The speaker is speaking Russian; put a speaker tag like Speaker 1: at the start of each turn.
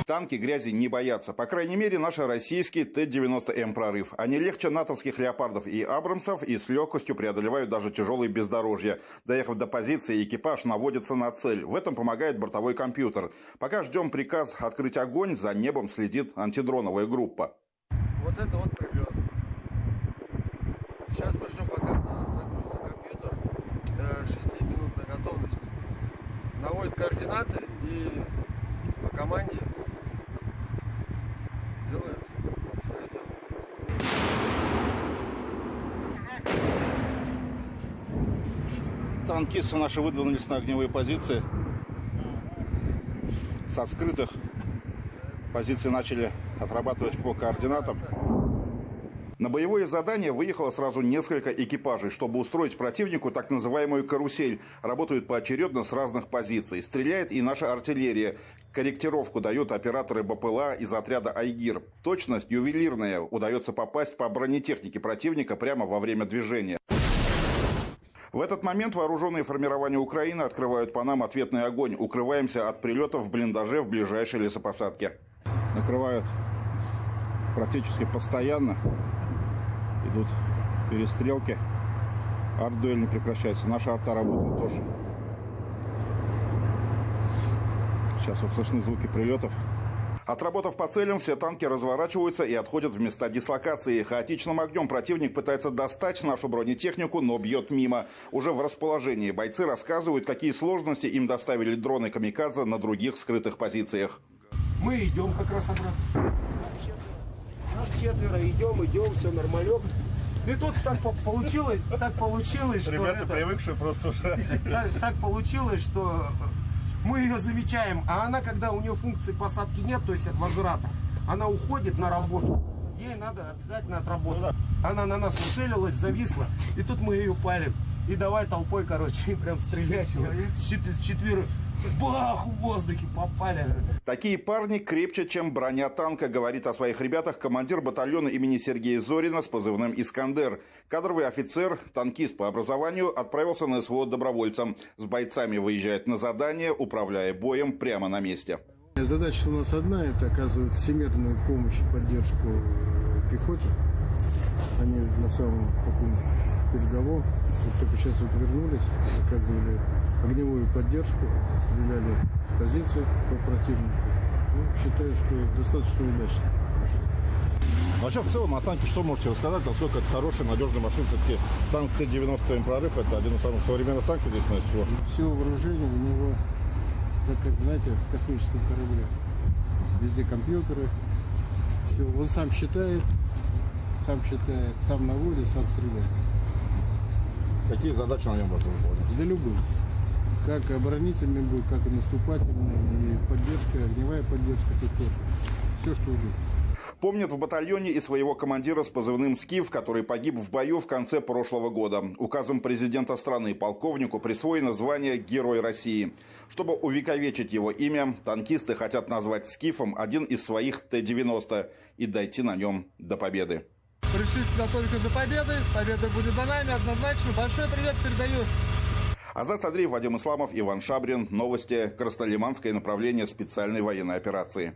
Speaker 1: Танки грязи не боятся. По крайней мере, наши российские Т-90М «Прорыв». Они легче натовских «Леопардов» и «Абрамсов» и с легкостью преодолевают даже тяжелые бездорожья. Доехав до позиции, экипаж наводится на цель. В этом помогает бортовой компьютер. Пока ждем приказ открыть огонь, за небом следит антидроновая группа.
Speaker 2: Вот это вот прилет. Сейчас мы ждем, пока загрузится компьютер. 6-минутная готовность. Наводит координаты и по команде делает свое дело.
Speaker 1: Танкисты наши выдвинулись на огневые позиции. Со скрытых позиций начали отрабатывать по координатам. На боевое задание выехало сразу несколько экипажей, чтобы устроить противнику так называемую карусель. Работают поочередно с разных позиций. Стреляет и наша артиллерия. Корректировку дают операторы БПЛА из отряда «Айгир». Точность ювелирная. Удается попасть по бронетехнике противника прямо во время движения. В этот момент вооруженные формирования Украины открывают по нам ответный огонь. Укрываемся от прилетов в блиндаже в ближайшей лесопосадке. Накрывают практически постоянно. Идут перестрелки. Арт-дуэль не прекращается. Наша арта работает тоже. Сейчас вот слышны звуки прилетов. Отработав по целям, все танки разворачиваются и отходят в места дислокации. Хаотичным огнем противник пытается достать нашу бронетехнику, но бьет мимо. Уже в расположении бойцы рассказывают, какие сложности им доставили дроны «Камикадзе» на других скрытых позициях.
Speaker 3: Мы идем как раз обратно. Нас четверо, идем, все нормалек. И тут так получилось, что...
Speaker 1: Ребята привыкшие просто уже.
Speaker 3: Так получилось, что мы ее замечаем, а она, когда у нее функции посадки нет, то есть возврата, она уходит на работу. Ей надо обязательно отработать. Она на нас уцелилась, зависла, и тут мы ее палим. И давай толпой, короче, прям стрелять. С четверых. Бах, в воздухе попали.
Speaker 1: Такие парни крепче, чем броня танка, говорит о своих ребятах командир батальона имени Сергея Зорина с позывным «Искандер». Кадровый офицер, танкист по образованию, отправился на СВО добровольцем. С бойцами выезжает на задание, управляя боем прямо на месте.
Speaker 4: Задача у нас одна – это оказывать всемирную помощь и поддержку пехоте. Они на самом таком передовом. Вот только сейчас вот вернулись, оказывали огневую поддержку, стреляли с позиции по противнику. Ну, считаю, что достаточно удачно.
Speaker 1: Вообще, в целом, о танке что можете рассказать? Насколько это хорошая, надежная машина? Все-таки танк Т-90М «Прорыв» – это один из самых современных танков здесь на СВО.
Speaker 4: Все вооружение у него, так как, знаете, в космическом корабле. Везде компьютеры. Все. Он сам считает, сам наводит, сам стреляет.
Speaker 1: Какие задачи на нем можно выполнять?
Speaker 4: Да любые. Как оборонительный будет, как и наступательный, и поддержка, огневая поддержка пехоты. Все, что угодно.
Speaker 1: Помнят в батальоне и своего командира с позывным «Скиф», который погиб в бою в конце прошлого года. Указом президента страны полковнику присвоено звание «Герой России». Чтобы увековечить его имя, танкисты хотят назвать «Скифом» один из своих Т-90 и дойти на нем до победы.
Speaker 2: Пришли сюда только за победой. Победа будет за нами однозначно. Большой привет передаю.
Speaker 1: Азат Садриев, Вадим Исламов, Иван Шабрин. Новости. Краснолиманское направление специальной военной операции.